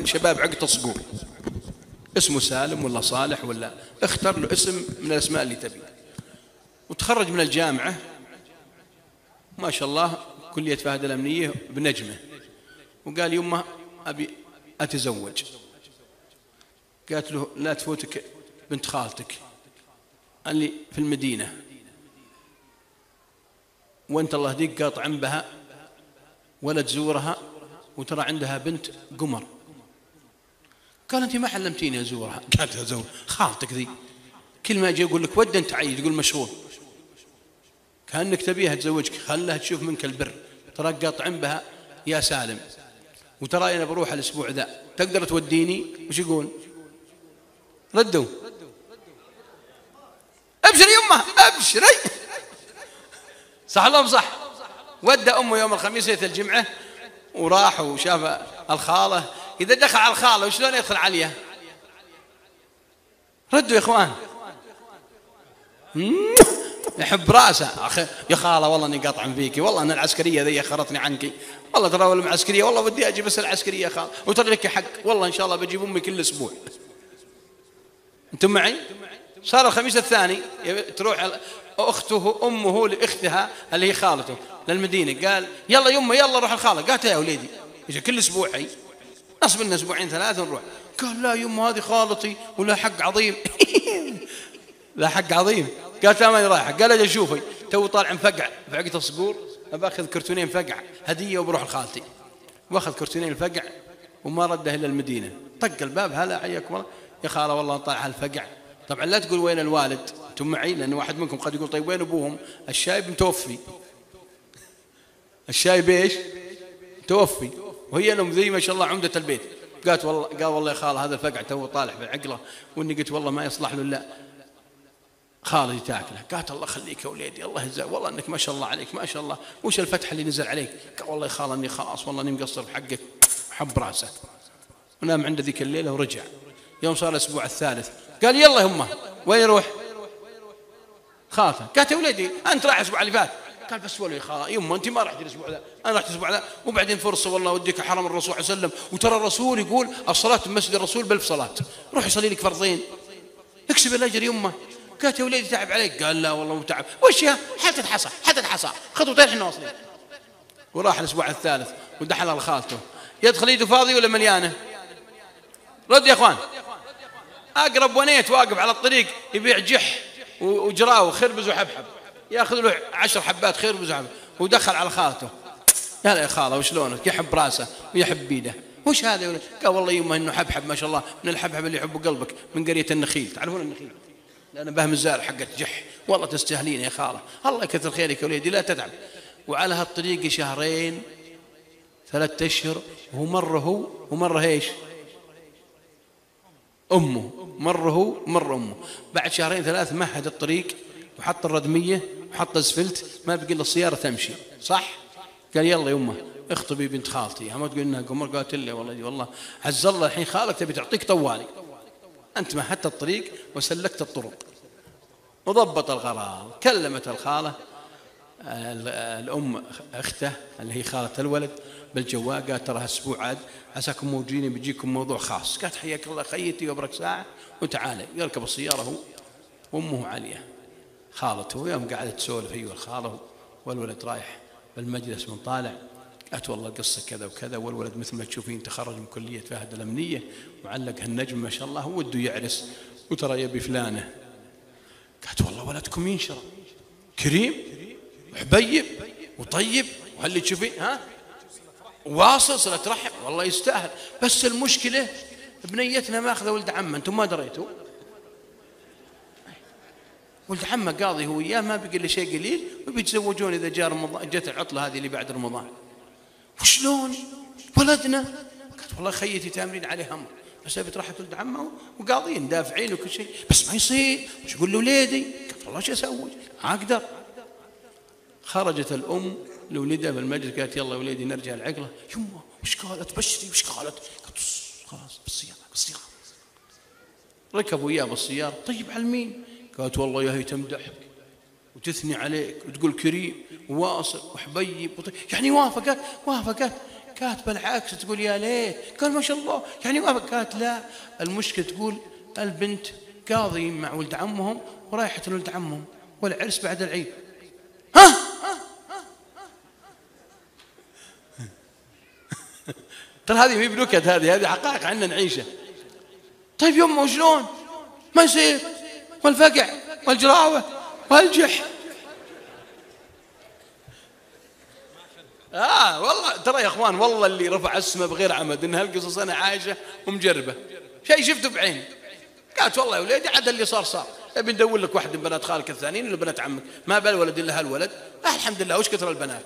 شباب عقد الصقور، اسمه سالم ولا صالح ولا، اختر له اسم من الأسماء اللي تبي. وتخرج من الجامعة ما شاء الله كلية فهد الأمنية بنجمة، وقال يمه أبي أتزوج. قالت له لا تفوتك بنت خالتك، قال لي في المدينة وانت الله يهديك قاطع بها ولا تزورها، وترى عندها بنت قمر. قال انت ما علمتيني ازورها. قالت ازور خالتك ذي، كل ما اجي اقول لك ود انت عيد تقول مشغول، كانك تبيها تزوجك، خلها تشوف منك البر، ترى قاطع بها يا سالم، وترى انا بروح الاسبوع ذا، تقدر توديني؟ وش يقول؟ ردوا ابشري يمه ابشري. صح الله صح. ودى امه يوم الخميس ليله الجمعه وراح وشاف الخاله. اذا دخل على الخاله وشلون يدخل عليها؟ ردوا يا اخوان. يحب راسه اخي يا خاله والله اني قاطع فيكي، والله ان العسكريه ذي اخرتني عنك، والله ترى العسكريه والله ودي اجي بس العسكريه يا خاله، وترى لك حق والله ان شاء الله بجيب امي كل اسبوع. انتم معي؟ صار الخميس الثاني تروح اخته امه لاختها اللي هي خالته للمدينه، قال يلا يمه يلا روح الخاله. قالت يا وليدي يجي كل اسبوع هي نصب لنا اسبوعين ثلاثه نروح. قال لا يمه هذه خالتي ولا حق عظيم. لا حق عظيم. قالت لا ماني رايحه. قال اجي اشوفي تو طالع مفقع بعقد الصقور، باخذ كرتونين فقع هديه وبروح لخالتي. واخذ كرتونين الفقع وما رده الا المدينه. طق الباب هلا حياكم الله يا خاله والله طالع الفقع. طبعا لا تقول وين الوالد، انتم معي؟ لان واحد منكم قد يقول طيب وين ابوهم؟ الشايب متوفي. الشايب ايش؟ متوفي، وهي لهم ذي ما شاء الله عمده البيت. قالت والله قال والله يا خاله هذا الفقع تو طالع بالعقله، واني قلت والله ما يصلح له الا خالتي تاكله. قالت الله يخليك يا وليدي الله يجزاك والله انك ما شاء الله عليك ما شاء الله، وش الفتح اللي نزل عليك؟ قال والله يا خاله اني خلاص والله اني مقصر في حقك. حب راسه ونام عنده ذيك الليله ورجع. يوم صار الاسبوع الثالث قال يلا يمه وين يروح؟ خالته. قالت يا وليدي انت رايح الاسبوع اللي فات. قال بس ولا يا خاله يمه انت ما رحت الاسبوع ذا، انا رحت الاسبوع ذا، وبعدين فرصه والله اوديك حرم الرسول صلى الله عليه وسلم، وترى الرسول يقول الصلاه في مسجد الرسول ب1000 صلاه، روح يصلي لك فرضين اكسب الاجر يمه. قالت يا وليدي تعب عليك. قال لا والله مو تعب. وش يا حتى حصى حتى حصى خطوتين احنا واصلين. وراح الاسبوع الثالث ودحل على خالته. يدخل يده فاضي ولا مليانه؟ رد يا اخوان. اقرب ونيت واقف على الطريق يبيع جح وجراو خربز وحبحب، ياخذ له 10 حبات خربز وحبحب، ودخل على خالته. يا لا يا خاله وشلونك؟ يحب راسه ويحب بيده. وش هذا يا ولد؟ قال والله يمه انه حبحب ما شاء الله من الحبحب اللي يحبه قلبك من قريه النخيل. تعرفون النخيل؟ لأنا بهم الزارع حقت جح. والله تستاهلين يا خاله الله يكثر خيرك يا وليدي لا تتعب. وعلى هالطريق 2 شهرين 3 أشهر ومره ايش؟ امه مره امه. بعد 2 3 مهد الطريق وحط الردميه وحط اسفلت، ما بقي الا السياره تمشي صح. قال يلا يمه اخطبي بنت خالتي. ما تقول انها قمر. قالت لي والله عز الله الحين خالك تبي تعطيك طوالي، انت مهدت الطريق وسلكت الطرق وضبط الغراض. كلمت الخاله الام اخته اللي هي خاله الولد بالجوال، قالت ترى هالاسبوع عاد عساكم موجودين بيجيكم موضوع خاص. قالت حياك الله خيتي وبرك ساعه وتعالي. يركب السياره هو وامه عليها خالته. يوم قعدت تسولف هي والخاله والولد رايح بالمجلس من طالع، قالت والله القصه كذا وكذا، والولد مثل ما تشوفين تخرج من كليه فهد الامنيه وعلق هالنجم ما شاء الله وده يعرس، وترى يبي فلانه. قالت والله ولدكم ينشر كريم وحبيب وطيب وهاللي تشوفين ها واصل صلة رحم والله يستاهل، بس المشكلة بنيتنا ماخذة ولد عمه. انتم ما دريتوا ولد عمه قاضي هو وياه ما بقي له شيء قليل، وبيتزوجون اذا جاء رمضان جت العطله هذه اللي بعد رمضان. وشلون ولدنا؟ قالت والله خيتي تامرين عليه امر، بس ابي راحت ولد عمه وقاضيين دافعين وكل شيء، بس ما يصير. وش اقول لاولادي؟ قالت والله شو اسوي؟ ما اقدر. خرجت الام لولدها بالمجلس قالت يلا يا وليدي نرجع العقله. يمه وش قالت؟ بشري وش قالت؟ قالت خلاص بالسياره. ركبوا وياه بالسياره. طيب على مين؟ قالت والله يا هي تمدحك وتثني عليك وتقول كريم وواصل وحبيب يعني وافقت. قالت بالعكس تقول يا ليت. قال ما شاء الله يعني ما. قالت لا المشكلة تقول البنت قاضي مع ولد عمهم ورايحة لولد عمهم والعرس بعد العيد. ها ترى هذه مي بنكت، هذه حقائق عندنا نعيشها. طيب يمه وشلون ما يصير والفقع والجراوة والجح. والله ترى يا اخوان والله اللي رفع اسمه بغير عمد ان هالقصص انا عايشه ومجربه، شيء شفته بعيني. قالت والله يا وليدي عاد اللي صار ابي ندور لك واحد من بنات خالك الثانيين ولا بنات عمك، ما بالولد الا هالولد. الحمد لله وش كثر البنات.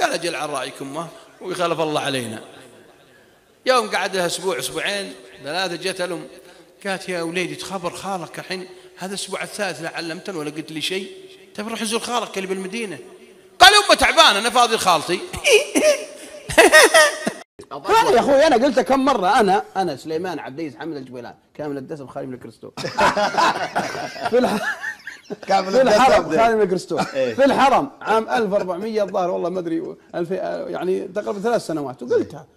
قال اجل عن رايكم ما ويخالف الله علينا. يوم قعد لها اسبوع اسبوعين ثلاثه جت الام قالت يا وليدي تخبر خالك الحين هذا الاسبوع الثالث لا علمتني ولا قلت لي شيء، تبي نروح نزور خالك اللي بالمدينه. قال يمه تعبان انا فاضي لخالتي. هذا يا اخوي انا قلت كم مره انا سليمان عبد العزيز حمد الجبيلان كامل الدسم خالي من الكريستو في الحرم خالي من الكريستو في الحرم عام 1400 الظاهر والله ما ادري يعني تقريبا 3 سنوات. وقلتها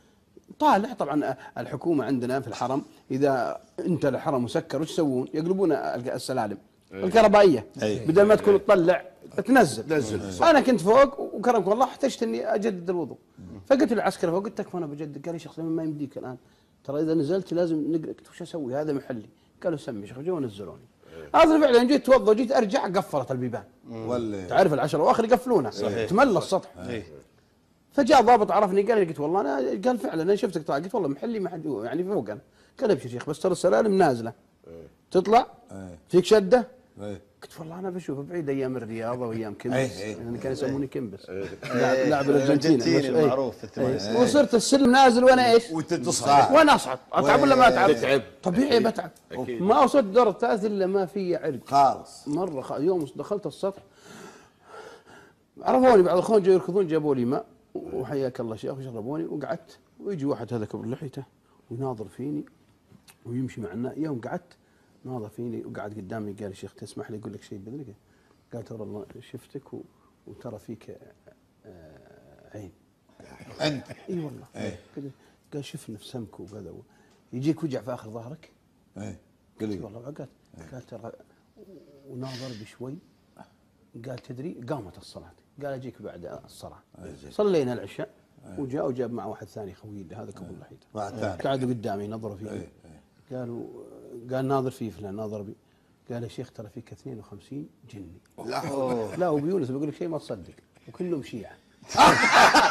طالع طبعا الحكومه عندنا في الحرم اذا انت الحرم مسكر وش يسوون؟ يقلبون السلالم الكهربائيه بدل ما تكون تطلع تنزل. انا كنت فوق وكرمك والله احتجت اني اجدد الوضوء فقلت للعسكري فوق قلت لك انا بجدد. قال لي شخص ما يمديك الان ترى اذا نزلت لازم نقلق. قلت وش اسوي هذا محلي. قالوا سمي شيخ جو ونزلوني. اصلا فعلا جيت اتوضا وجيت ارجع قفلت البيبان تعرف العشرة واخر يقفلونها تملى السطح. فجاء ضابط عرفني قال لي قلت والله انا قال فعلا انا شفتك طالع. قلت والله محلي ما حد يعني فوق انا. قال ابشر شيخ بس ترى السلالم نازله تطلع فيك شده. قلت والله انا بشوف بعيد ايام الرياضه وايام كمبس يعني كانوا يسموني كمبس لاعب الارجنتين المعروف في الثمانينات. وصرت السلم نازل وانا ايش؟ وتصعد وانا اصعد. اتعب ولا ما اتعب؟ طبيعي بتعب. ما وصلت الدور الثالث الا ما في عرق خالص مره. يوم دخلت السطح عرفوني بعض الاخوان جاي يركضون جابوا لي ماء وحياك الله شيخ وشربوني وقعدت. ويجي واحد هذا كبر لحيته ويناظر فيني ويمشي مع الناس. يوم قعدت ناظر فيني وقعد قدامي قال شيخ تسمح لي اقول لك شيء باذنك؟ قال ترى الله شفتك وترى فيك عين انت. اي والله. قال شفنا في سمك وكذا يجيك وجع في اخر ظهرك. قال لي والله قال ترى وناظر بشوي. قال تدري قامت الصلاه. قال اجيك بعد الصلاه. صلينا العشاء وجاء وجاب معه واحد ثاني خوي هذا كبر لحيته قعدوا قدامي نظروا فيه. قال ناظر فيه فلان ناظر بي. قال يا شيخ ترى فيك 52 جني. لا وبيونس بيقول لك شيء ما تصدق وكلهم شيعه.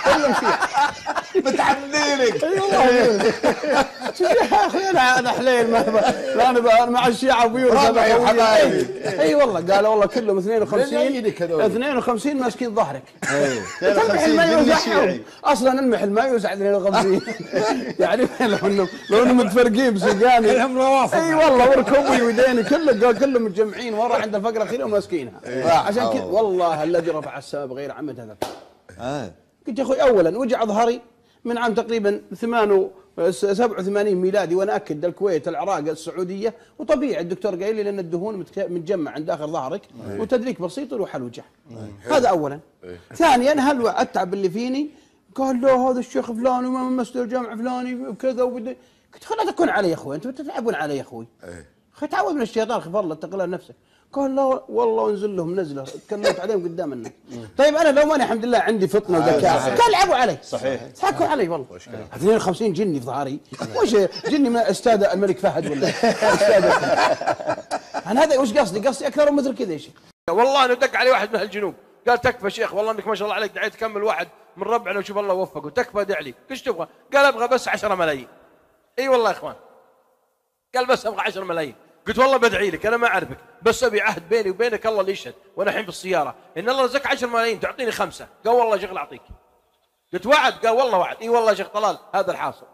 كلهم شيعه متعمدينك. اي والله يا اخي انا حليل انا مع الشيعه وبيونس اي والله. قال والله كلهم 52 ماسكين ظهرك. المحل ما يوزعهم اصلا المحل ما يوزع 52 يعني لو انهم متفرقين بسقاني اي والله وركبي ويديني كلهم متجمعين ورا عند الفقره الاخيره وماسكينها. عشان كذا والله الذي رفع السماء بغير عمد هذا. قلت يا اخوي اولا وجع ظهري من عام تقريبا 87 ميلادي وانا اكد الكويت العراق السعوديه وطبيعي الدكتور قايل لي لان الدهون متجمع عند اخر ظهرك وتدريك بسيط يروح الوجع. هذا اولا. ثانيا هل التعب اللي فيني؟ قال له هذا الشيخ فلان وما مسجد الجامع فلاني وكذا قلت خلا تكون علي يا اخوي انتم تتعبون علي يا اخوي. تعود من الشيطان خف الله اتق الله نفسك. قال لا والله انزل لهم نزله تكلمت عليهم قدام الناس. طيب انا لو ماني الحمد لله عندي فطنه وذكاء كان لعبوا علي صحيح ضحكوا علي والله. 52 جني في ظهري وش جني من استاذ الملك فهد ولا استاذ انا هذا وش قصدي اكثر مثل كذا يا شيخ. والله انا دق علي واحد من الجنوب قال تكفى شيخ والله انك ما شاء الله عليك دعيت تكمل واحد من ربعنا وشوف الله وفقه تكفى دع لي. ايش تبغى؟ قال ابغى بس 10 ملايين. اي والله يا اخوان قال بس ابغى 10 ملايين. قلت والله بدعي لك انا ما اعرفك بس ابي عهد بيني وبينك الله اللي يشهد وانا الحين بالسياره ان الله رزقك 10 ملايين تعطيني 5. قال والله يا شيخ اعطيك. قلت وعد؟ قال والله وعد. اي والله يا شيخ طلال هذا الحاصل.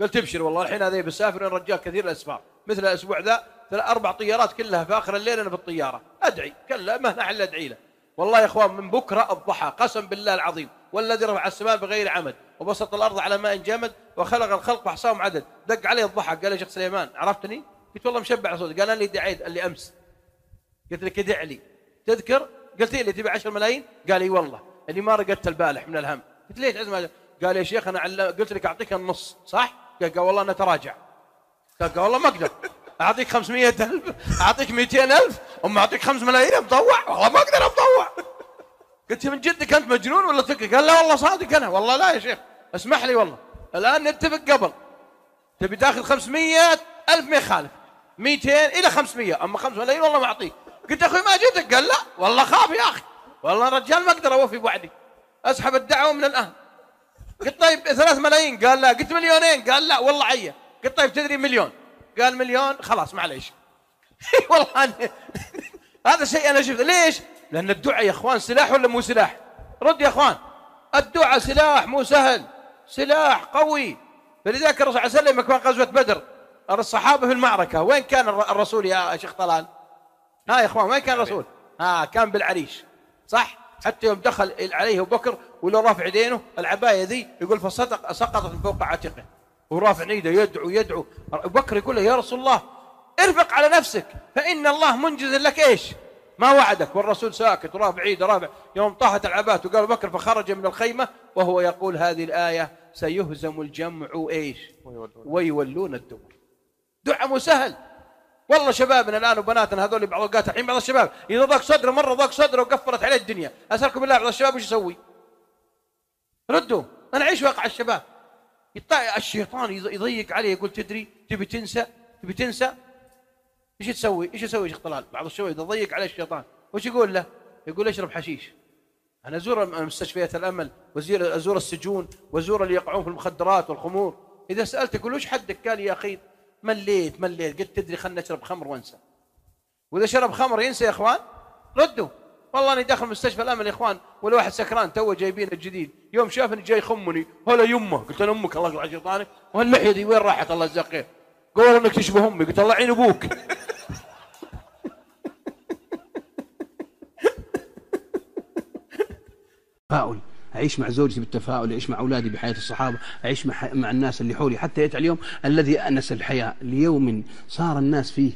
قلت ابشر والله الحين هذا بسافر ان رجال كثير الاسفار مثل الاسبوع ذا 4 طيارات كلها في اخر الليل انا بالطياره ادعي كلا ما نحل ادعي له. والله يا اخوان من بكره الضحى قسم بالله العظيم والذي رفع السماء بغير عمد وبسط الارض على ماء جامد وخلق الخلق واحصاهم عدد. دق علي الضحى قال يا شيخ سليمان عرفتني؟ قلت والله مشبع صوتي. قال انا اللي دعيت اللي امس. قلت لك ادع لي تذكر؟ قلت لي تبي 10 ملايين؟ قال اي والله اللي ما رقدت البارح من الهم. قلت ليش عزم؟ قال يا شيخ أنا قلت لك أعطيك النص صح؟ قال والله أنا تراجع. قال والله ما أقدر أعطيك 500,000 أعطيك 200,000 أم أعطيك 5 ملايين مطوع، والله ما أقدر أطوع. قلت من جدك أنت مجنون ولا تكي؟ قال لا والله صادق أنا. والله لا يا شيخ اسمح لي والله الآن نتفق قبل، تبي تاخذ 500,000 ما يخالف، 200 إلى 500، أما 5 ملايين والله ما أعطيك. قلت أخوي ما جيتك؟ قال لا والله خاف يا أخي، والله رجال ما أقدر أوفي بوعدي، أسحب الدعوة من الآن. قلت طيب 3 ملايين؟ قال لا. قلت 2,000,000؟ قال لا والله عيا. قلت طيب تدري 1,000,000؟ قال 1,000,000 خلاص معليش. والله هذا شيء أنا شفته. ليش؟ لأن الدعاء يا أخوان سلاح ولا مو سلاح؟ رد يا أخوان، الدعاء سلاح مو سهل، سلاح قوي. فلذلك الرسول صلى الله عليه وسلم كان غزوة بدر الصحابة في المعركة، وين كان الرسول يا شيخ طلال؟ ها يا أخوان وين كان الرسول؟ كان بالعريش صح؟ حتى يوم دخل عليه أبو بكر ولو رافع يدينه العباية ذي يقول فسقطت من فوق عاتقه ورافع يده يدعو. أبو بكر يقول له يا رسول الله ارفق على نفسك فإن الله منجز لك إيش؟ ما وعدك. والرسول ساكت ورافع يده رافع. يوم طاحت العباية وقال أبو بكر فخرج من الخيمة وهو يقول هذه الآية سيهزم الجمع إيش؟ ويولون الدبر. دعاء مو سهل والله. شبابنا الآن وبناتنا هذول بعض الأوقات الحين بعض الشباب إذا ضاق صدره مرة ضاق صدره وقفلت عليه الدنيا، أسألكم بالله بعض الشباب وش يسوي؟ ردوا. أنا أعيش واقع الشباب. الشيطان يضيق عليه يقول تدري تبي تنسى ايش تسوي؟ ايش يسوي يا شيخ طلال؟ بعض الشباب اذا ضيق عليه الشيطان وش يقول له؟ يقول اشرب حشيش. انا ازور مستشفيات الامل وازور السجون وازور اللي يقعون في المخدرات والخمور. اذا سالت يقول وش حدك؟ قال يا اخي مليت. قلت تدري خلنا نشرب خمر وانسى. واذا شرب خمر ينسى يا اخوان؟ ردوا. والله اني داخل مستشفى الامل يا اخوان ولا واحد سكران توه جايبينه الجديد، يوم شافني جاي يخمني هلا يمه. قلت له امك الله يقطع شيطانك، وهاللحيه دي وين راحت الله يجزاك خير؟ قول انك تشبه امي. قلت الله يعين ابوك. تفاؤل، أعيش مع زوجتي بالتفاؤل، أعيش مع أولادي بحياة الصحابة، أعيش مع الناس اللي حولي حتى يأتي اليوم الذي أنس الحياة ليوم صار الناس فيه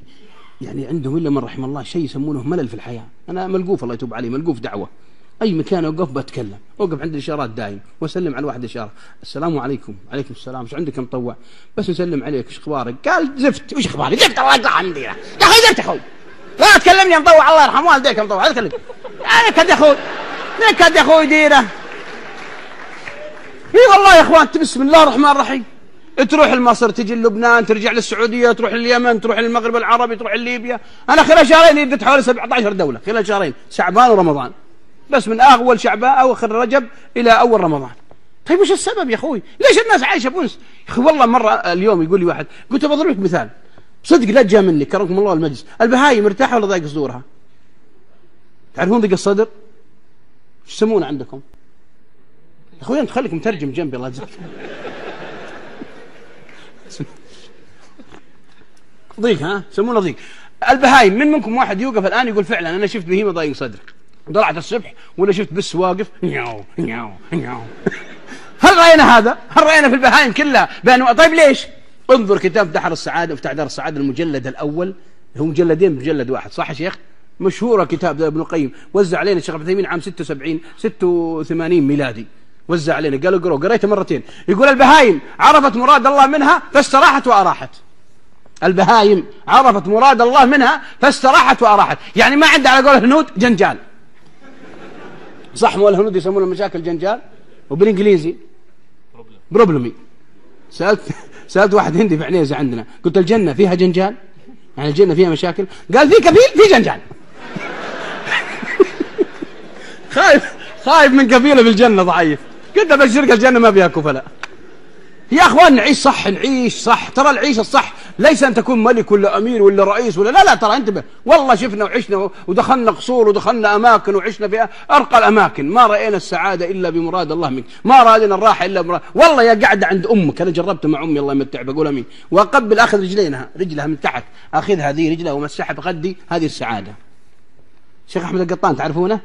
يعني عندهم إلا من رحم الله شيء يسمونه ملل في الحياة. أنا ملقوف الله يتوب علي، ملقوف دعوة، أي مكان أوقف بتكلم، أوقف عند الإشارات دايم وأسلم على واحد إشارة السلام عليكم. عليكم السلام، إيش عندك مطوع؟ بس نسلم عليك، إيش أخبارك؟ قال زفت. وش أخباري؟ زفت الله يقطع عندي يا أخي زفت يا أخوي، لا تكلمني مطوع الله يرحم والديك مطوع، لا تكلم نكد يا أخوي، نكد يا أخوي ديره. اي والله يا اخوان بسم الله الرحمن الرحيم. تروح لمصر، تجي لبنان، ترجع للسعوديه، تروح لليمن، تروح للمغرب العربي، تروح لليبيا. انا خلال شهرين يدت حوالي 17 دوله خلال شهرين، شعبان ورمضان، بس من اول شعبان او اخر رجب الى اول رمضان. طيب وش السبب يا اخوي؟ ليش الناس عايشه بونس؟ يا اخي والله مره اليوم يقول لي واحد، قلت بضرب لك مثال صدق لا جاء مني كرمكم الله المجلس، البهايم مرتاحه ولا ضايق صدورها؟ تعرفون ضيق الصدر؟ ايش يسمونه عندكم؟ اخوي انت خليك مترجم جنبي الله يجزاك. ضيق، ها يسمونه ضيق. البهايم منكم واحد يوقف الان يقول فعلا انا شفت بهيمه ضايق صدرك، طلعت الصبح ولا شفت بس واقف نياو نياو نياو. هل راينا هذا؟ هل راينا في البهايم كلها بانواع؟ طيب ليش؟ انظر كتاب دحر السعاده وفتح دار السعاده المجلد الاول، هو مجلدين بمجلد واحد صح يا شيخ؟ مشهوره كتاب ذا ابن القيم، وزع علينا الشيخ ابن تيميه عام 86 ميلادي، وزع علينا قال اقرأ، قريته مرتين. يقول البهايم عرفت مراد الله منها فاستراحت وأراحت. البهايم عرفت مراد الله منها فاستراحت وأراحت، يعني ما عنده على قول الهنود جنجال صح؟ مو الهنود يسمون المشاكل جنجال، وبالانجليزي بروبلمي. سألت واحد هندي في عنيزة عندنا، قلت الجنة فيها جنجال؟ يعني الجنة فيها مشاكل؟ قال في كفيل في جنجال. خايف من قبيله بالجنة ضعيف. قلت ابشرك الجنة ما فيها كفلاء. يا اخوان نعيش صح، نعيش صح. ترى العيش الصح ليس ان تكون ملك ولا امير ولا رئيس ولا لا ترى انتبه. والله شفنا وعشنا ودخلنا قصور ودخلنا اماكن وعشنا في ارقى الاماكن، ما راينا السعاده الا بمراد الله منك، ما راينا الراحه الا بمراد. والله يا قاعده عند امك، انا جربت مع امي الله يمتع بقول امين، واقبل اخذ رجلها من تحت، اخذها هذه رجلها ومسحها بخدي، هذه السعاده. شيخ احمد القطان تعرفونه؟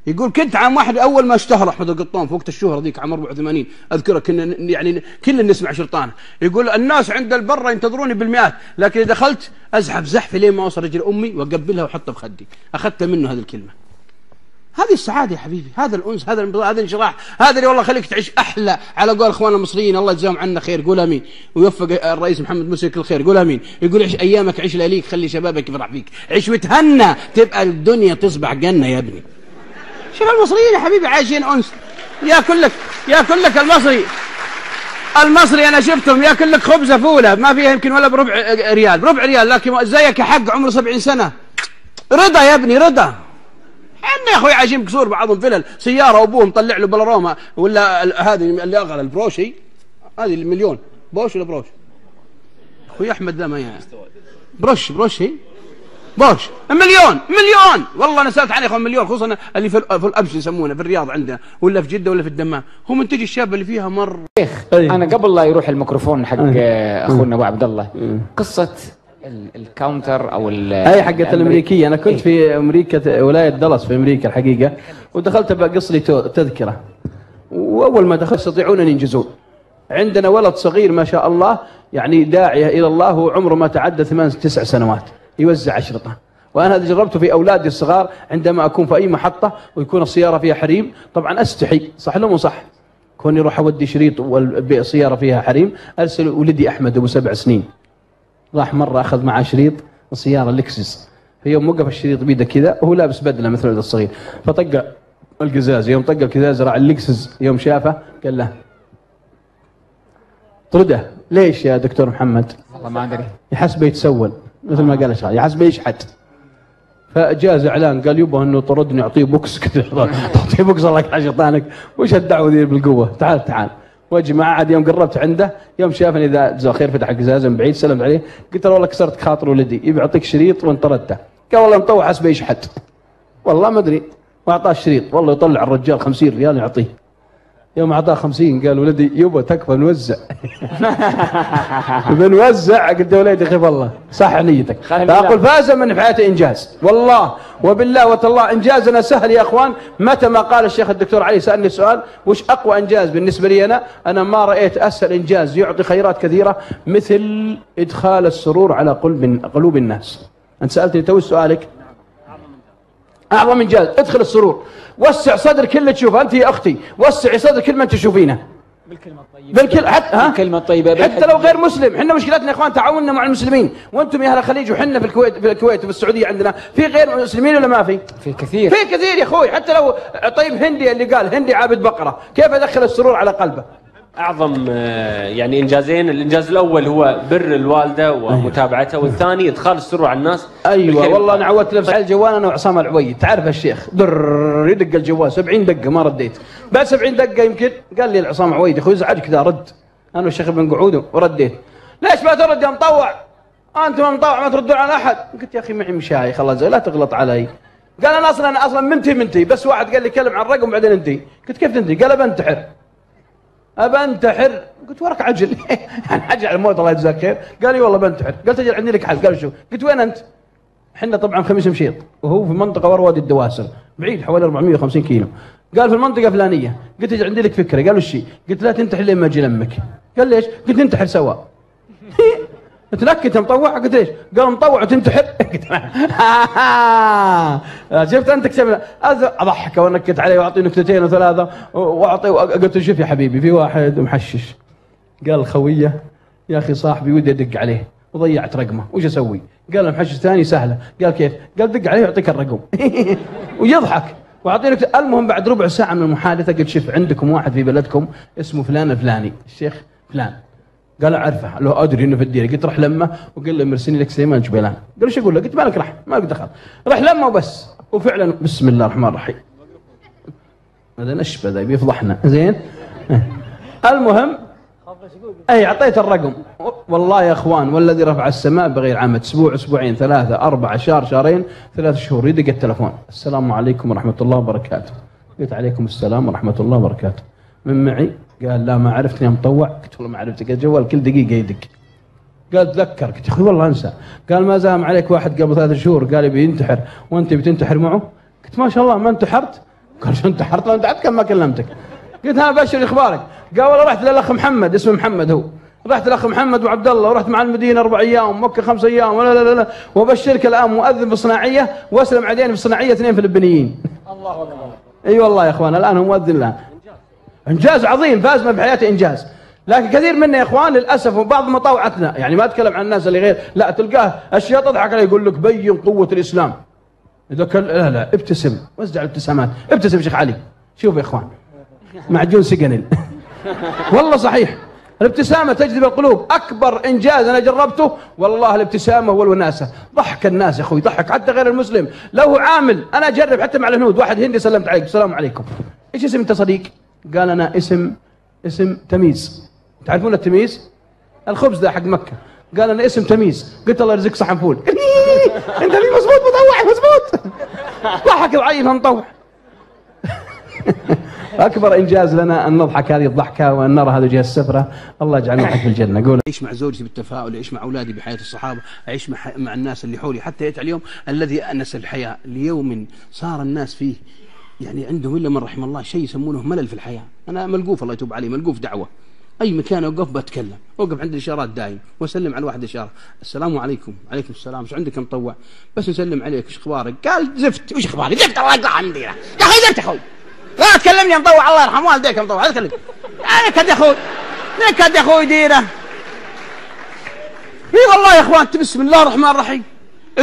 يقول كنت عام واحد اول ما اشتهر احمد القطان في وقت الشهره ذيك عام 84 اذكره، كنا يعني كلنا نسمع شرطانه، يقول الناس عند البره ينتظروني بالمئات، لكن اذا دخلت ازحف زحف لين ما اوصل رجل امي واقبلها واحطها بخدي. اخذت منه هذه الكلمه. هذه السعادة يا حبيبي، هذا الأنس، هذا الانشراح، هذا اللي والله خليك تعيش أحلى على قول إخواننا المصريين الله يجزاهم عنا خير، قول آمين، ويوفق الرئيس محمد مرسي كل خير، قول آمين. يقول عيش أيامك، عيش لياليك، خلي شبابك يفرح فيك، عيش وتهنى تبقى الدنيا تصبح جنة يا ابني. شوف المصريين يا حبيبي عايشين أنس، ياكل لك المصري أنا شفتهم ياكل لك خبزة فولة ما فيها يمكن ولا بربع ريال، لكن زيك حق عمره 70 سنة، رضا يا ابني رضا. احنا يا اخوي عايشين بكسور بعضهم فلل، سياره وابوه مطلع له بلاروما ولا هذه اللي اغلى البروشي، هذه المليون بوش ولا بروش؟ اخوي احمد ذا ما يعني بروش هي بوش مليون والله انا سالت عنه يا اخوان مليون، خصوصا اللي في الابش يسمونه في الرياض عندنا ولا في جده ولا في الدمام، هو منتج الشاب اللي فيها مر. شيخ انا قبل لا يروح الميكروفون حق اخونا ابو عبد الله، قصه الكاونتر او هاي حقت الامريكيه. انا كنت في امريكا ولايه دالاس في امريكا الحقيقه، ودخلت بقص لي تذكره، واول ما دخلت يستطيعون ان ينجزون. عندنا ولد صغير ما شاء الله يعني داعيه الى الله، وعمره ما تعدى 8-9 سنوات، يوزع اشرطه. وانا هذا جربته في اولادي الصغار، عندما اكون في اي محطه ويكون السياره فيها حريم، طبعا استحي صح لو مو صح، كوني اروح اودي شريط والسياره فيها حريم، ارسل ولدي احمد ابو 7 سنين، راح مرة أخذ معاه شريط السيارة لكسس، في يوم وقف الشريط بيده كذا وهو لابس بدلة مثل الولد الصغير، فطق القزاز، يوم طق القزاز راح اللكسس، يوم شافه قال له طرده. ليش يا دكتور محمد؟ والله ما أدري، يحسبه يتسول مثل ما قال الشغال، يحسبه يشحت. فجاء زعلان قال يبغى انه طردني اعطيه بوكس كذا، تعطيه بوكس الله يحفظك شيطانك، وش الدعوه ذي بالقوه، تعال واجي معه. عاد يوم قربت عنده، يوم شافني ذا جزاه خير فتح القزاز من بعيد، سلمت عليه قلت له والله كسرت خاطر ولدي يبي يعطيك شريط وانت طردته. قال والله مطوع حسبه يشحت، والله ما ادري، واعطاه الشريط، والله يطلع الرجال 50 ريال يعطيه. يوم اعطاه 50 قال ولدي يبا تكفى نوزع. بنوزع. قلت له وليدي خف الله صح نيتك. فاقول فاز من في حياته انجاز، والله وبالله وتالله انجازنا سهل يا اخوان. متى ما قال الشيخ الدكتور علي سالني سؤال وش اقوى انجاز بالنسبه لي انا ما رايت اسهل انجاز يعطي خيرات كثيره مثل ادخال السرور على قلوب الناس. انت سالتني تو سؤالك اعظم انجاز ادخل السرور، وسع صدر كل اللي تشوفه انت يا اختي، وسعي صدر كل ما انت تشوفينه بالكلمه الطيبه، بالكلمه الطيبه حتى لو غير مسلم. احنا مشكلتنا يا اخوان تعاوننا مع المسلمين، وانتم يا اهل الخليج وحنا في الكويت وفي السعوديه عندنا في غير مسلمين ولا ما في؟ في كثير يا اخوي. حتى لو طيب هندي اللي قال هندي عابد بقره، كيف ادخل السرور على قلبه؟ أعظم يعني إنجازين، الإنجاز الأول هو بر الوالدة ومتابعتها، والثاني إدخال السرور على الناس. أيوة والله أنا عودت نفسي على الجوال أنا وعصام العويد، تعرف الشيخ يدق الجوال 70 دقة ما رديت، بعد 70 دقة يمكن قال لي العصام العويد يا أخوي ازعجك ذا رد، أنا والشيخ بن قعود ورديت. ليش ما ترد يا مطوع؟ أنت ما مطوع ما تردون على أحد. قلت يا أخي معي مشايخ الله لا تغلط علي. قال أنا أصلا منتي بس واحد قال لي كلم عن الرقم بعدين انتهي. قلت كيف تنتهي؟ قال بنتحر. قلت وراك عجل يعني عجل على الموت الله يجزاك خير. قال لي والله بنتحر. قلت اجل عندي لك حل. قال شو؟ قلت وين انت؟ احنا طبعا خميس مشيط وهو في منطقه ورا وادي الدواسر بعيد حوالي 450 كيلو. قال في المنطقه فلانيه. قلت اجل عندي لك فكره. قال وش هي؟ قلت لا تنتحر لين ما اجي لمك. قال ليش؟ قلت ننتحر سوا. تنكت مطوع. قلت ليش؟ قال مطوع وتنتحر. شفت انت كتب اضحك وانكت عليه واعطيه نكتتين وثلاثه واعطي. قلت له شوف يا حبيبي في واحد محشش. قال خويه يا اخي صاحبي ودي ادق عليه وضيعت رقمه وش اسوي؟ قال المحشش ثاني سهله. قال كيف؟ قال دق عليه ويعطيك الرقم. ويضحك واعطيني. المهم بعد ربع ساعه من المحادثه قلت شوف عندكم واحد في بلدكم اسمه فلان الفلاني الشيخ فلان. قال اعرفه. لو ادري انه في الديره. قلت رح لمه وقال له مرسلني لك سليمان جبيلان. قال ايش اقول له؟ قلت مالك رح ما لك دخل. رح لمه وبس. وفعلا بسم الله الرحمن الرحيم هذا نشبه ذا بيفضحنا زين. المهم اي اعطيت الرقم. والله يا اخوان والذي رفع السماء بغير عمد اسبوع اسبوعين 3 4 شهر شهرين 3 شهور يدق التلفون السلام عليكم ورحمه الله وبركاته. قلت عليكم السلام ورحمه الله وبركاته. من معي؟ قال لا ما عرفتني يا مطوع. قلت والله ما عرفتك. الجوال كل دقيقه يدق. قال تذكر. قلت يا اخوي والله انسى. قال ما زام عليك واحد قبل 3 شهور قال يبي ينتحر وانت بتنتحر معه. قلت ما شاء الله ما انتحرت. قال شو انتحرت؟ لو انتحرت كم ما كلمتك. قلت ها بشر اخبارك. قال والله رحت للاخ محمد اسمه محمد هو. رحت الاخ محمد وعبد الله ورحت مع المدينه 4 ايام مكه 5 ايام لا وبشرك الان مؤذن بالصناعيه واسلم عدين بالصناعيه 2 فلبينيين. الله اكبر. اي والله يا اخوان الان هو مؤذن الان. انجاز عظيم، فازنا بحياته انجاز. لكن كثير منا يا اخوان للاسف وبعض مطاوعتنا، يعني ما اتكلم عن الناس اللي غير، لا تلقاه اشياء تضحك عليه، يقول لك بين قوه الاسلام. اذا لا لا ابتسم، وزع الابتسامات، ابتسم شيخ علي. شوف يا اخوان معجون سجنل والله صحيح، الابتسامه تجذب القلوب. اكبر انجاز انا جربته والله الابتسامه والوناسه، ضحك الناس يا اخوي، ضحك حتى غير المسلم. لو عامل انا اجرب حتى مع الهنود، واحد هندي سلمت عليك السلام عليكم، ايش اسم انت صديق؟ قال انا اسم تميز. تعرفون التميز؟ الخبز ذا حق مكه. قال انا اسم تميز. قلت الله يرزقك صحن فول. انت في مزبوط مطوع مزبوط. ضحك وعيف مطوع. اكبر انجاز لنا ان نضحك هذه الضحكه وان نرى هذه الوجه السفره. الله يجعلنا نضحك في الجنه. قول أعيش مع زوجتي بالتفاؤل، أعيش مع أولادي بحياة الصحابة، أعيش مع الناس اللي حولي، حتى يأتي اليوم الذي أنس الحياة ليوم صار الناس فيه يعني عندهم إلا من رحم الله شيء يسمونه ملل في الحياة. أنا ملقوف الله يتوب علي، ملقوف دعوة، أي مكان أوقف بتكلم، أوقف عند الإشارات دايم وأسلم على واحد إشارة، السلام عليكم. عليكم السلام، إيش عندك مطوع؟ بس نسلم عليك، إيش أخبارك؟ قال زفت. وش أخباري؟ زفت الله يقطع عندي يا أخي، زفت يا أخوي، لا تكلمني يا مطوع، الله يرحم والديك يا مطوع، لا تكلمني نكد يا أخوي، نكد يا أخوي ديره. اي والله يا اخوان، بسم الله الرحمن الرحيم،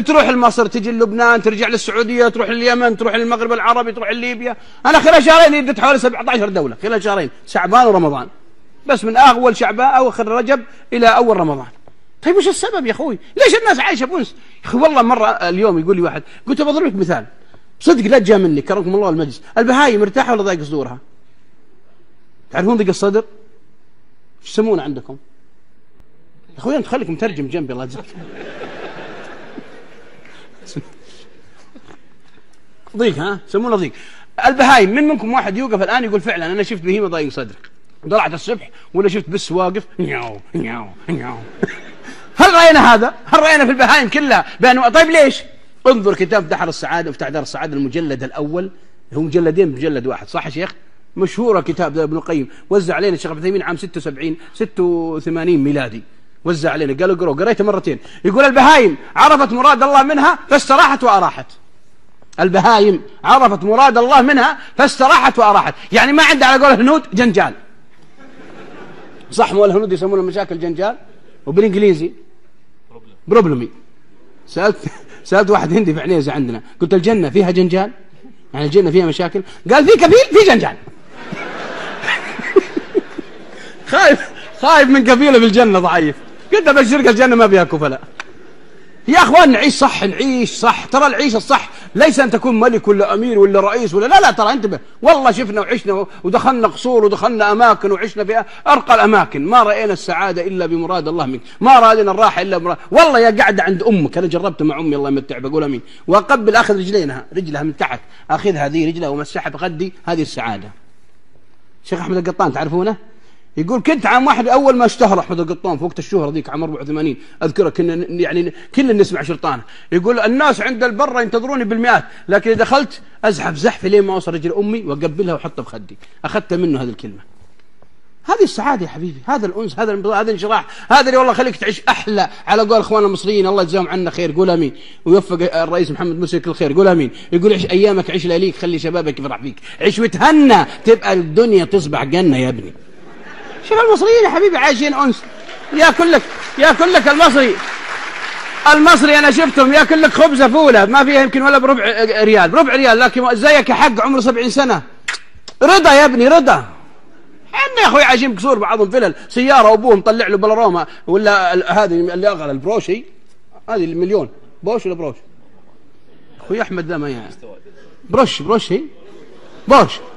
تروح لمصر، تجي لبنان، ترجع للسعوديه، تروح لليمن، تروح للمغرب العربي، تروح لليبيا. انا خلال شهرين يدت حوالي 17 دوله خلال شهرين، شعبان ورمضان، بس من اول شعبان او اخر رجب الى اول رمضان. طيب وش السبب يا اخوي؟ ليش الناس عايشه بونس؟ يا اخي والله مره اليوم يقول لي واحد، قلت بضرب لك مثال صدق لا تجاه مني كرمكم الله المجلس، البهايم مرتاحه ولا ضايق صدورها؟ تعرفون ضيق الصدر؟ ايش يسمونه عندكم؟ يا اخوي انت خليك مترجم جنبي الله يجزاك. ضيق، ها يسمونه ضيق. البهايم منكم واحد يوقف الان يقول فعلا انا شفت بهيمه ضايق صدرك، طلعت الصبح ولا شفت بس واقف نياو نياو نياو. هل راينا هذا؟ هل راينا في البهايم كلها بانواع؟ طيب ليش؟ انظر كتاب دحر السعاده، مفتاح دار السعاده المجلد الاول، هو مجلدين بمجلد واحد، صح يا شيخ؟ مشهوره كتاب ذا ابن القيم، وزع علينا الشيخ ابن تيميه عام 86 ميلادي، وزع علينا قالوا اقرأوا، قريته مرتين. يقول البهايم عرفت مراد الله منها فاستراحت وأراحت. البهايم عرفت مراد الله منها فاستراحت وأراحت، يعني ما عندها على قول الهنود جنجال، صح؟ مو الهنود يسمونه مشاكل جنجال، وبالانجليزي بروبلمي. سألت واحد هندي في عنيزة عندنا، قلت الجنة فيها جنجال؟ يعني الجنة فيها مشاكل؟ قال في كفيل في جنجال. خايف من كفيله بالجنة ضعيف. قلت ابشرك الجنة ما فيها كفلاء. يا اخوان نعيش صح، نعيش صح، ترى العيش الصح ليس ان تكون ملك ولا امير ولا رئيس ولا لا ترى انتبه، والله شفنا وعشنا ودخلنا قصور ودخلنا اماكن وعشنا في ارقى الاماكن، ما راينا السعاده الا بمراد الله منك، ما راينا الراحه الا بمراد. والله يا قاعده عند امك، انا جربت مع امي الله يمتع بقول امين، واقبل اخذ رجلها من تحت، اخذها هذه رجلها ومسحها بخدي، هذه السعاده. شيخ احمد القطان تعرفونه؟ يقول كنت عام واحد اول ما اشتهر احمد القطان في وقت الشهره ذيك عام 84 اذكره، كنا يعني كلنا نسمع شرطانه، يقول الناس عند البره ينتظروني بالمئات، لكن اذا دخلت ازحف زحف لين ما اوصل رجل امي واقبلها واحطها بخدي. اخذت منه هذه الكلمه. هذه السعاده يا حبيبي، هذا الانس، هذا الانشراح، هذا اللي والله خليك تعيش احلى على قول اخواننا المصريين الله يجزاهم عنا خير، قول امين، ويوفق الرئيس محمد مرسي كل خير، قول امين. يقول عيش ايامك، عيش لياليك، خلي شبابك يفرح فيك، عيش وتهنى تبقى الدنيا تصبح جنه يا ابني. شوف المصريين يا حبيبي عايشين انس، ياكل لك المصري انا شفتهم ياكل لك خبزه فوله ما فيها يمكن ولا بربع ريال، لكن زيك يا حق عمره 70 سنه، رضا يا ابني رضا. احنا يا اخوي عايشين بقصور، بعضهم فلل، سياره وابوه مطلع له بلاروما ولا هذه اللي اغلى البروشي، هذه المليون بوش ولا بروش؟ اخوي احمد ذا ما يعني بروشي بوش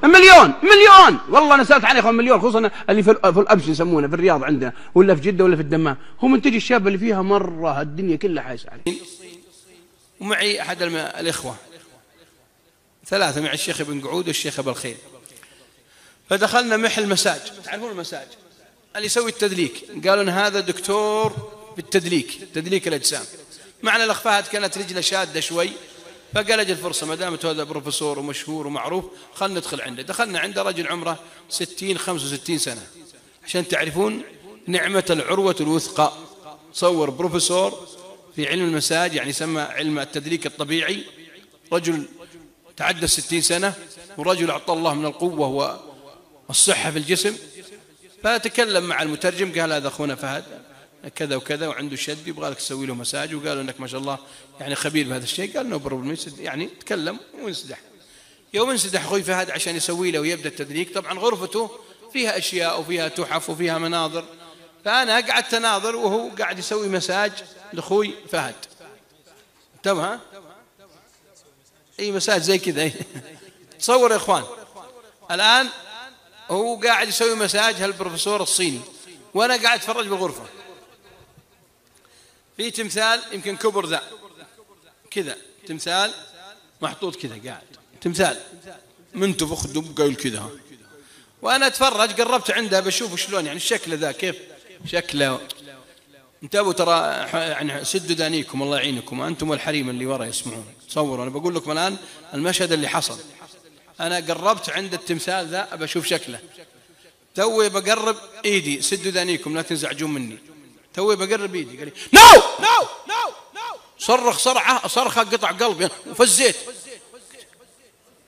مليون والله انا سالت عنه 5 مليون، خصوصا اللي في الابش يسمونه في الرياض عندنا ولا في جده ولا في الدمام، هم منتج الشاب اللي فيها مره الدنيا كلها حايسه عليه. ومعي احد الاخوه 3 مع الشيخ ابن قعود والشيخ ابو الخير، فدخلنا محل مساج، تعرفون المساج اللي يسوي التدليك، قالوا ان هذا دكتور بالتدليك الاجسام. معنا الاخ فهد كانت رجله شاده شوي، فقال اجل الفرصه ما دامت هذا بروفيسور ومشهور ومعروف خلنا ندخل عنده. دخلنا عنده رجل عمره 65 سنه، عشان تعرفون نعمه العروه الوثقى. صور بروفيسور في علم المساج، يعني يسمى علم التدليك الطبيعي، رجل تعدى 60 سنه ورجل أعطى الله من القوة والصحة في الجسم، فتكلم مع المترجم قال هذا أخونا فهد كذا وكذا وعنده شد يبغى لك تسوي له مساج، وقالوا انك ما شاء الله يعني خبير بهذا الشيء. قال نو بروبلم، يعني تكلم وانسدح. يوم انسدح اخوي فهد عشان يسوي له ويبدا التدريك، طبعا غرفته فيها اشياء وفيها تحف وفيها مناظر، فانا قعدت اناظر وهو قاعد يسوي مساج لاخوي فهد. تمام ها؟ اي مساج زي كذا. تصور يا اخوان الان هو قاعد يسوي مساج هالبروفيسور الصيني، وانا قاعد اتفرج بالغرفه. في تمثال يمكن كبر ذا كذا، تمثال محطوط كذا قاعد، تمثال منتفخ دب قايل كذا، وانا اتفرج قربت عنده بشوف شلون يعني الشكل ذا كيف شكله. انتبهوا ترى يعني سدوا دانيكم الله يعينكم انتم والحريم اللي ورا يسمعون. تصوروا انا بقول لكم الان المشهد اللي حصل، انا قربت عند التمثال ذا بشوف شكله، توي بقرب ايدي، سدوا دانيكم لا تنزعجون مني، توي بقرب ايدي قال لي نو نو نو نو، صرخ صرخه قطع قلبي وفزيت.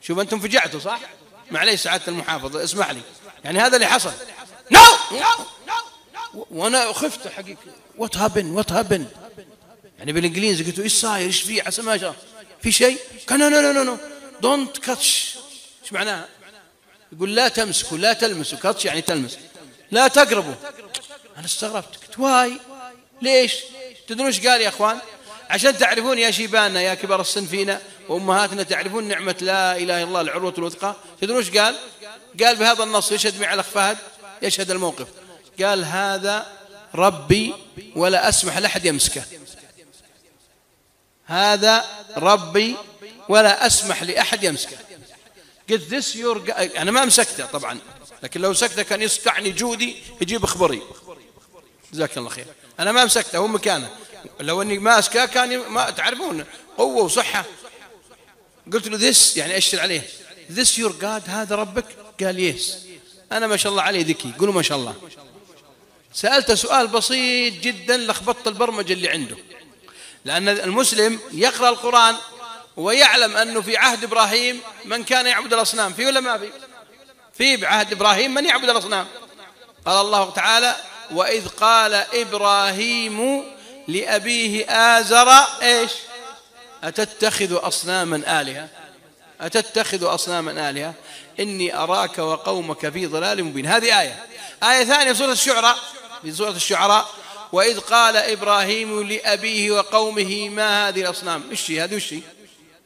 شوف انتم فجعتوا صح؟ معليش سعاده المحافظ اسمح لي، يعني هذا اللي حصل. نو وانا خفت حقيقي. وات هابن يعني بالانجليزي قلت ايش صاير ايش في عسى ما شاء في شيء. كان نو دونت كاتش. ايش معناها؟ يقول لا تمسكوا لا تلمسوا، كاتش يعني تلمس، لا تقربوا. انا استغربت قلت واي ليش؟ تدرون ايش قال يا اخوان؟ عشان تعرفون يا شيباننا يا كبار السن فينا وامهاتنا تعرفون نعمه لا اله الا الله العروه الوثقى. تدرون ايش قال؟ قال بهذا النص يشهد معي الاخ فهد يشهد الموقف، قال هذا ربي ولا اسمح لاحد يمسكه، هذا ربي ولا اسمح لاحد يمسكه. قلت ذس يور، انا ما مسكته طبعا، لكن لو مسكته كان يسقعني جودي يجيب اخبري جزاك الله خير. انا ما مسكته هو مكانه، لو اني ماسكه كان ما تعرفون قوه وصحه. قلت له ذس يعني اشر عليه، ذس يور جاد هذا ربك؟ قال يس. انا ما شاء الله عليه ذكي، قولوا ما شاء الله. سالته سؤال بسيط جدا لخبطت البرمجه اللي عنده، لان المسلم يقرا القران ويعلم انه في عهد ابراهيم من كان يعبد الاصنام، في ولا ما في؟ في بعهد ابراهيم من يعبد الاصنام. قال الله تعالى واذ قال ابراهيم لابيه آزر ايش؟ اتتخذ اصناما الهه، اتتخذ اصناما الهه اني اراك وقومك في ضلال مبين. هذه ايه ثانيه في سوره الشعراء، في سوره الشعراء واذ قال ابراهيم لابيه وقومه ما هذه الاصنام. ايش هذا وش؟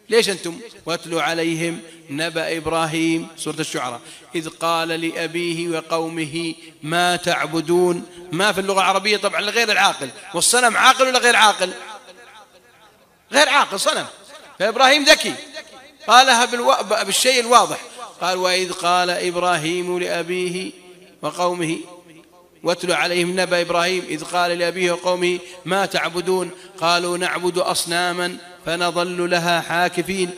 ليش أنتم واتلوا عليهم نبأ إبراهيم سورة الشعراء إذ قال لأبيه وقومه ما تعبدون. ما في اللغة العربية طبعا لغير العاقل، والصنم عاقل ولا غير عاقل؟ غير عاقل صنم. فإبراهيم ذكي قالها بالشيء الواضح، قال وإذ قال إبراهيم لأبيه وقومه واتلوا عليهم نبأ إبراهيم إذ قال لأبيه وقومه ما تعبدون قالوا نعبد أصناما فنظل لها عاكفين.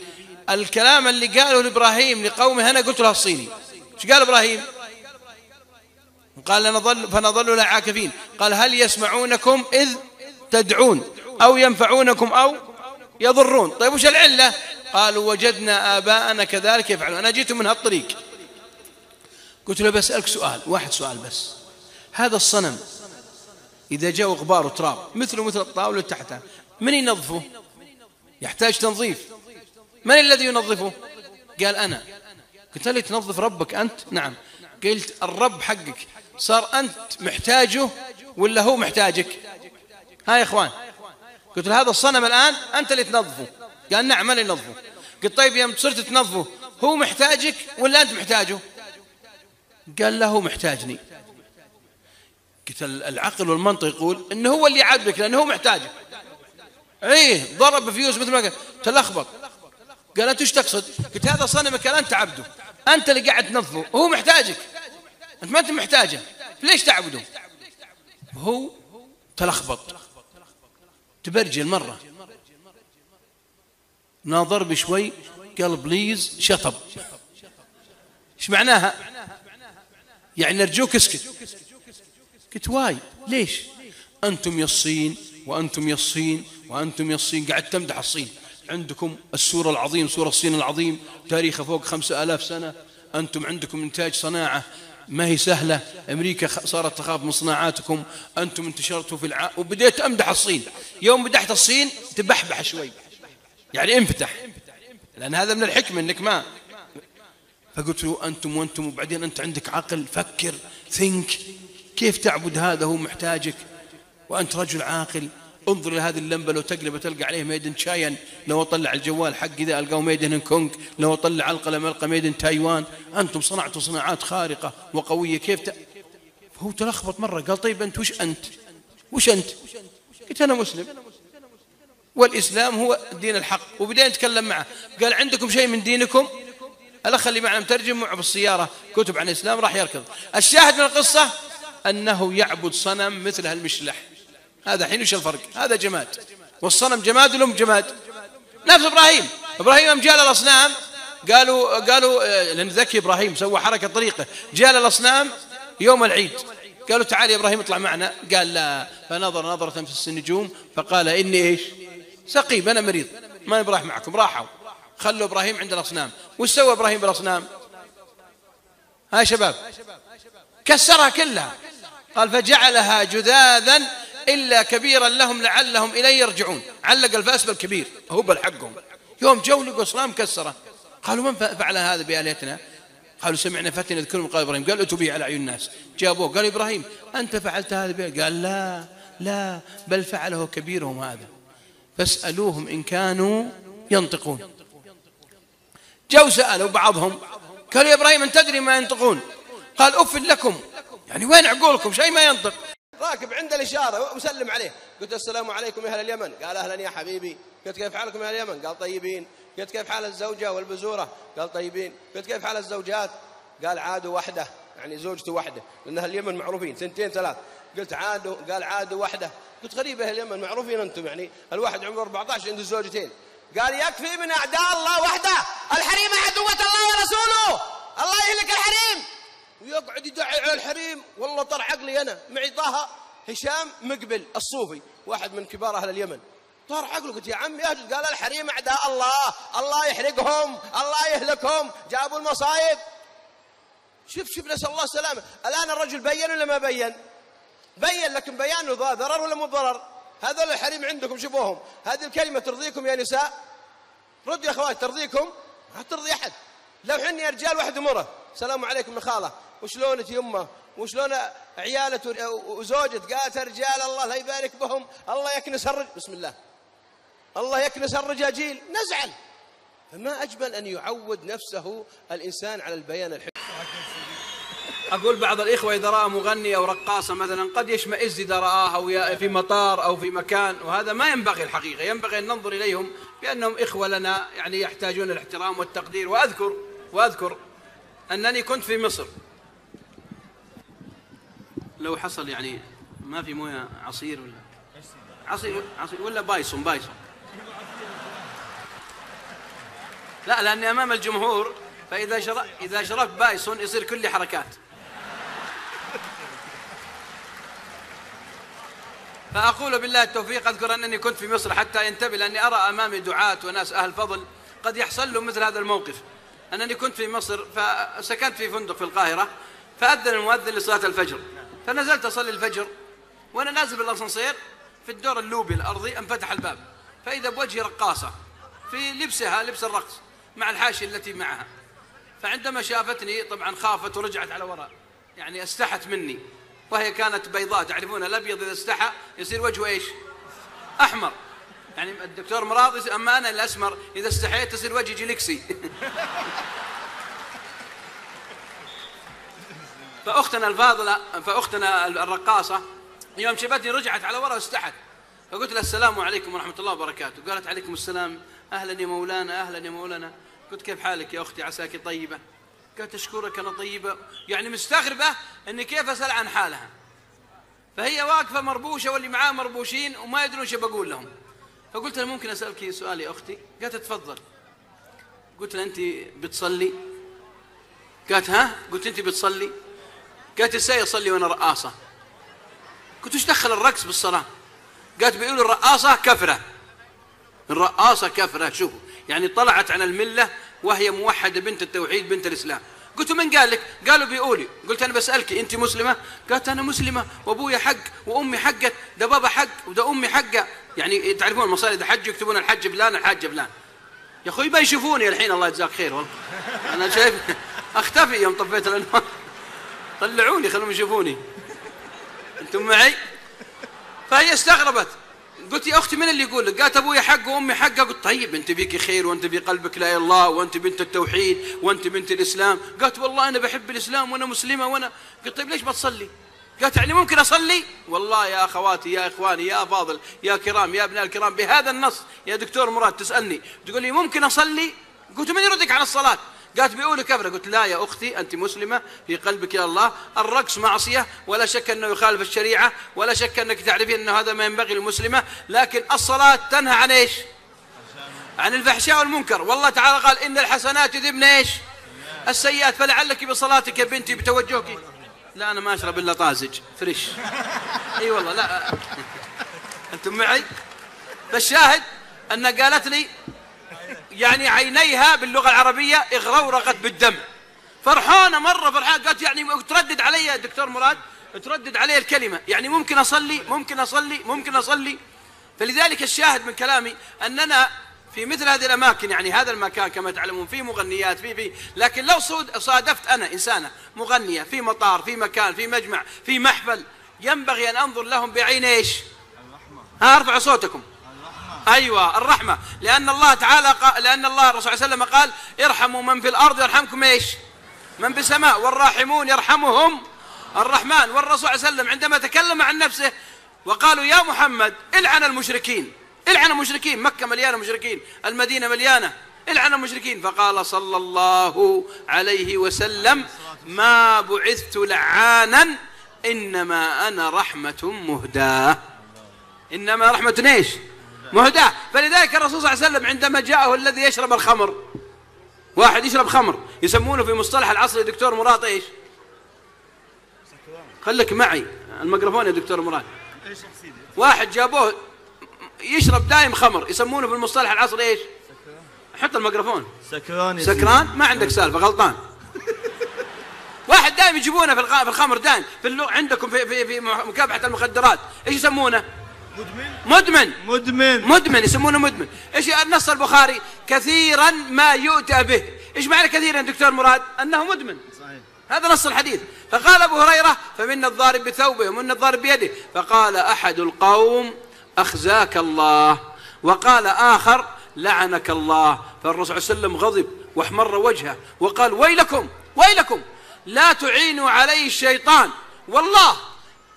الكلام اللي قاله لإبراهيم لقومه أنا قلت له الصيني. ايش قال إبراهيم؟ قال فنظل لها عاكفين. قال هل يسمعونكم إذ تدعون أو ينفعونكم أو يضرون؟ طيب وش العلة؟ قالوا وجدنا آباءنا كذلك يفعلون. أنا جيت من هالطريق. قلت له بسألك سؤال واحد، سؤال بس، هذا الصنم إذا جاء غبار وتراب مثل الطاولة تحتها من ينظفه؟ يحتاج تنظيف. من الذي ينظفه؟ قال أنا. قلت له تنظف ربك أنت؟ نعم. قلت الرب حقك صار أنت محتاجه ولا هو محتاجك؟ ها يا إخوان. قلت له هذا الصنم الآن أنت اللي تنظفه. قال نعم أنا اللي نظفه. قلت طيب يوم صرت تنظفه هو محتاجك ولا أنت محتاجه؟ قال لا هو محتاجني. قلت العقل والمنطق يقول إنه هو اللي يعذبك لأنه هو محتاجك. ايه ضرب فيوز مثل ما قال تلخبط. قال انت ايش تقصد؟ قلت هذا صنمك انت عبده، انت اللي قاعد تنظفه وهو محتاجك، انت ما انت محتاجه ليش تعبده؟ هو تلخبط تبرجل مره، ناظر بشوي قال بليز شطب. ايش معناها؟ يعني نرجوك اسكت. قلت واي ليش؟ انتم يا الصين وأنتم يا الصين وأنتم يا الصين، قاعد تمدح الصين عندكم السور العظيم، سور الصين العظيم، تاريخه فوق 5000 سنة. أنتم عندكم إنتاج صناعة ما هي سهلة. أمريكا صارت تخاف من صناعاتكم. أنتم انتشرتوا في وبديت أمدح الصين. يوم مدحت الصين تبحبح شوي، يعني انفتح، لأن هذا من الحكمة إنك ما. فقلت له أنتم وأنتم، وبعدين أنت عندك عقل، فكر، ثينك، كيف تعبد هذا هو محتاجك، وأنت رجل عاقل. انظر لهذه اللمبة، لو تقلب تلقى عليه ميدن تشاين، لو أطلع الجوال حق إذا ألقاه ميدن هونغ كونغ، لو أطلع القلم ألقى ميدن تايوان. أنتم صنعتوا صناعات خارقة وقوية، كيف فهو تلخبط مرة. قال طيب أنت وش أنت؟ قلت أنا مسلم، والإسلام هو الدين الحق. وبدأ نتكلم معه، قال عندكم شيء من دينكم؟ الأخ اللي معنا مترجم معه بالسيارة كتب عن الإسلام راح يركض. الشاهد من القصة أنه يعبد صنم مثل هالمشلح. هذا حين وش الفرق؟ هذا جماد، والصنم جماد والأم جماد. نفس إبراهيم جاء للأصنام، قالوا لأن ذكي إبراهيم سوى حركة طريقة، جاء للأصنام يوم العيد، قالوا تعال يا إبراهيم اطلع معنا، قال لا. فنظر نظرة في النجوم فقال إني إيش؟ سقيم، أنا مريض، ما نبراح معكم. راحوا خلوا إبراهيم عند الأصنام. وش سوى إبراهيم بالأصنام؟ ها شباب، كسرها كلها. قال فجعلها جذاذا إلا كبيرا لهم لعلهم إليه يرجعون. علق الفأس بالكبير هو بالحقهم. يوم جو لقوا أصنام كسره، قالوا من فعل هذا بآلهتنا؟ قالوا سمعنا فتى يذكرهم. قال إبراهيم، قال اتوا به على عيون الناس. جابوه، قال إبراهيم أنت فعلت هذا بآلهتنا؟ قال لا بل فعله كبيرهم هذا، فاسألوهم إن كانوا ينطقون. جو سألوا بعضهم، قالوا يا إبراهيم أن تدري ما ينطقون؟ قال أف لكم، يعني وين عقولكم؟ شيء ما ينطق. راكب عند الإشارة ومسلم عليه، قلت السلام عليكم يا أهل اليمن. قال أهلا يا حبيبي. قلت كيف حالكم يا أهل اليمن؟ قال طيبين. قلت كيف حال الزوجة والبزورة؟ قال طيبين. قلت كيف حال الزوجات؟ قال عادوا وحده، يعني زوجته وحده، لأن أهل اليمن معروفين 2 3. قلت عادوا، قال عادوا وحده. قلت غريبة أهل اليمن معروفين أنتم، يعني الواحد عمره 14 عنده زوجتين. قال يكفي من أعداء الله وحده، الحريم عدوة الله ورسوله، الله يهلك الحريم. ويقعد يدعي على الحريم. والله طر عقلي أنا، معي طه هشام مقبل الصوفي، واحد من كبار أهل اليمن. طار عقله، قلت يا عمي أهجد. قال الحريم أعداء الله، الله يحرقهم، الله يهلكهم، جابوا المصايب. شوف نسأل الله السلامة. الآن الرجل بين ولا ما بين؟ بين، لكن بيانه ضرر ولا مو ضرر؟ هذول الحريم عندكم شوفوهم. هذه الكلمة ترضيكم يا نساء؟ ردوا يا أخوات، ترضيكم؟ ما ترضي أحد. لو حني رجال واحد أمره السلام عليكم يا خالة، وشلونك يمه، وشلون عيالة وزوجة؟ قالت رجال الله لا يبارك بهم، الله يكنس بسم الله، الله يكنس الرجاجيل. نزعل. فما أجمل أن يعود نفسه الإنسان على البيان الحلو. أقول بعض الإخوة إذا رأى مغني أو رقاصة مثلا قد يشمئز إذا رآها أو في مطار أو في مكان، وهذا ما ينبغي الحقيقة. ينبغي أن ننظر إليهم بأنهم إخوة لنا، يعني يحتاجون الاحترام والتقدير. وأذكر أنني كنت في مصر، لو حصل يعني ما في موية عصير ولا عصير ولا بايصون لا، لأني أمام الجمهور، فإذا شربت بايصون يصير كل حركات. فأقول بالله التوفيق. أذكر أنني كنت في مصر حتى ينتبه، لأني أرى أمامي دعاة وناس أهل فضل قد يحصل لهم مثل هذا الموقف. أنني كنت في مصر، فسكنت في فندق في القاهرة، فأذن المؤذن لصلاة الفجر، فنزلت أصلي الفجر، وأنا نازل بالأسانسير في الدور اللوبي الأرضي، انفتح الباب فإذا بوجهي رقاصة في لبسها لبس الرقص مع الحاشية التي معها. فعندما شافتني طبعا خافت ورجعت على وراء، يعني استحت مني، وهي كانت بيضاء. تعرفون الأبيض إذا استحى يصير وجهه إيش؟ أحمر. يعني الدكتور مراضي، أما أنا الأسمر إذا استحيت تصير وجهي جلكسي. فأختنا الفاضلة، فأختنا الرقاصة يوم شفتني رجعت على وراء واستحت، فقلت لها السلام عليكم ورحمة الله وبركاته. قالت عليكم السلام، أهلا يا مولانا، أهلا يا مولانا. قلت كيف حالك يا أختي، عساك طيبة؟ قالت أشكرك أنا طيبة. يعني مستغربة أني كيف أسأل عن حالها، فهي واقفة مربوشة واللي معاه مربوشين وما يدرون شو بقول لهم. فقلت لها ممكن أسألك سؤال يا أختي؟ قالت تفضل. قلت لها أنت بتصلي؟ قالت ها؟ قلت أنت بتصلي؟ قالت ازاي أصلي وأنا رقاصة؟ قلت وش دخل الرقص بالصلاة؟ قالت بيقولوا الرقاصة كفرة. الرقاصة كفرة. شوفوا يعني طلعت عن الملة وهي موحدة بنت التوحيد بنت الإسلام. قلت من قال لك؟ قالوا بيقولي. قلت أنا بسألك أنت مسلمة؟ قالت أنا مسلمة وأبويا حق وأمي حقت، ده بابا حق وده أمي حقة. يعني تعرفون المصاري ده حج يكتبون الحج فلان الحاجة فلان. يا أخوي بيشوفوني الحين الله يجزاك خير والله. أنا شايف أختفي يوم طفيت الأنوار. طلعوني خلهم يشوفوني. أنتم معي؟ فهي استغربت. قلت يا أختي من اللي يقول لك؟ قالت أبويا حق وأمي حقه. قلت طيب أنت بيك خير وأنت في قلبك لا إله إلا الله وأنت بنت التوحيد وأنت بنت الإسلام. قالت والله أنا بحب الإسلام وأنا مسلمة وأنا. قلت طيب ليش ما تصلي؟ قالت يعني ممكن أصلي؟ والله يا أخواتي يا إخواني يا فاضل يا كرام يا أبناء الكرام بهذا النص يا دكتور مراد تسألني تقول لي ممكن أصلي؟ قلت من يردك عن الصلاة؟ قالت بيقولوا كفرة. قلت لا يا أختي أنت مسلمة في قلبك يا الله. الرقص معصية ولا شك أنه يخالف الشريعة ولا شك أنك تعرفين أنه هذا ما ينبغي للمسلمة، لكن الصلاة تنهى عن إيش؟ عن الفحشاء والمنكر. والله تعالى قال إن الحسنات يذهبن إيش؟ السيئات. فلعلك بصلاتك يا بنتي بتوجهك. لا أنا ما أشرب إلا طازج فريش. إي والله لا. أنتم معي؟ فالشاهد أن قالت لي يعني عينيها باللغة العربية اغرورقت بالدمع، فرحانة مرة فرحانة. قالت يعني تردد علي يا دكتور مراد تردد علي الكلمة يعني ممكن أصلي ممكن أصلي ممكن أصلي. فلذلك الشاهد من كلامي أننا في مثل هذه الأماكن يعني هذا المكان كما تعلمون فيه مغنيات فيه لكن لو صادفت أنا إنسانة مغنية في مطار في مكان في مجمع في محفل ينبغي أن أنظر لهم بعين إيش؟ ارفعوا صوتكم. أيوة الرحمة. لأن الله تعالى لأن الله الرسول صلى الله عليه وسلم قال ارحموا من في الأرض يرحمكم إيش؟ من في السماء والراحمون يرحمهم الرحمن. والرسول صلى الله عليه وسلم عندما تكلم عن نفسه وقالوا يا محمد العن المشركين العن المشركين، مكة مليانة مشركين المدينة مليانة، العن المشركين. فقال صلى الله عليه وسلم ما بعثت لعانا إنما أنا رحمة مهداة. إنما رحمة إيش؟ مهداة. فلذلك الرسول صلى الله عليه وسلم عندما جاءه الذي يشرب الخمر، واحد يشرب خمر يسمونه في مصطلح العصر يا دكتور مراد ايش؟ خليك معي الميكروفون يا دكتور مراد. واحد جابوه يشرب دايم خمر يسمونه في المصطلح العصر ايش؟ حط الميكروفون. سكران. سكران ما عندك سالفة غلطان. واحد دايم يجيبونه في الخمر دايم عندكم في مكافحة المخدرات ايش يسمونه؟ مدمن. مدمن. مدمن يسمونه مدمن. ايش النص البخاري؟ كثيرا ما يؤتى به. ايش معنى كثيرا دكتور مراد؟ انه مدمن. صحيح. هذا نص الحديث. فقال ابو هريره فمنا الضارب بثوبه ومنا الضارب بيده. فقال احد القوم اخزاك الله وقال اخر لعنك الله. فالرسول صلى الله عليه وسلم غضب واحمر وجهه وقال ويلكم ويلكم لا تعينوا عليه الشيطان والله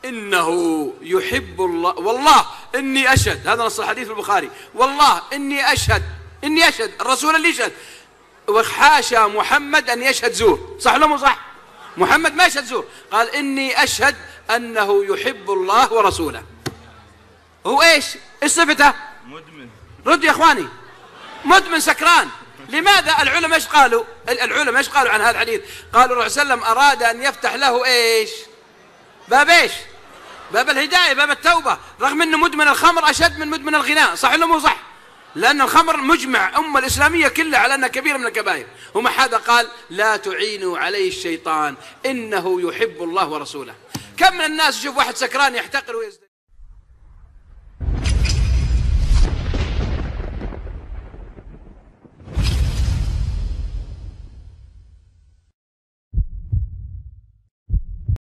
إنه يحب الله. والله إني أشهد. هذا نص الحديث في البخاري. والله إني أشهد الرسول اللي يشهد. وحاشا محمد أن يشهد زور. صح ولا مو صح؟ محمد ما يشهد زور. قال إني أشهد أنه يحب الله ورسوله. هو إيش صفته؟ مدمن. رد يا إخواني. مدمن سكران. لماذا؟ العلماء إيش قالوا؟ العلماء إيش قالوا عن هذا الحديث؟ قالوا الرسول صلى الله عليه وسلم أراد أن يفتح له إيش؟ باب ايش؟ باب الهداية باب التوبة، رغم أنه مدمن الخمر أشد من مدمن الغناء. صح ولا مو صح؟ لأن الخمر مجمع أمة الإسلامية كلها على أنها كبيرة من الكبائر. ومع هذا قال لا تعينوا عليه الشيطان إنه يحب الله ورسوله. كم من الناس يشوف واحد سكران يحتقر ويزداد.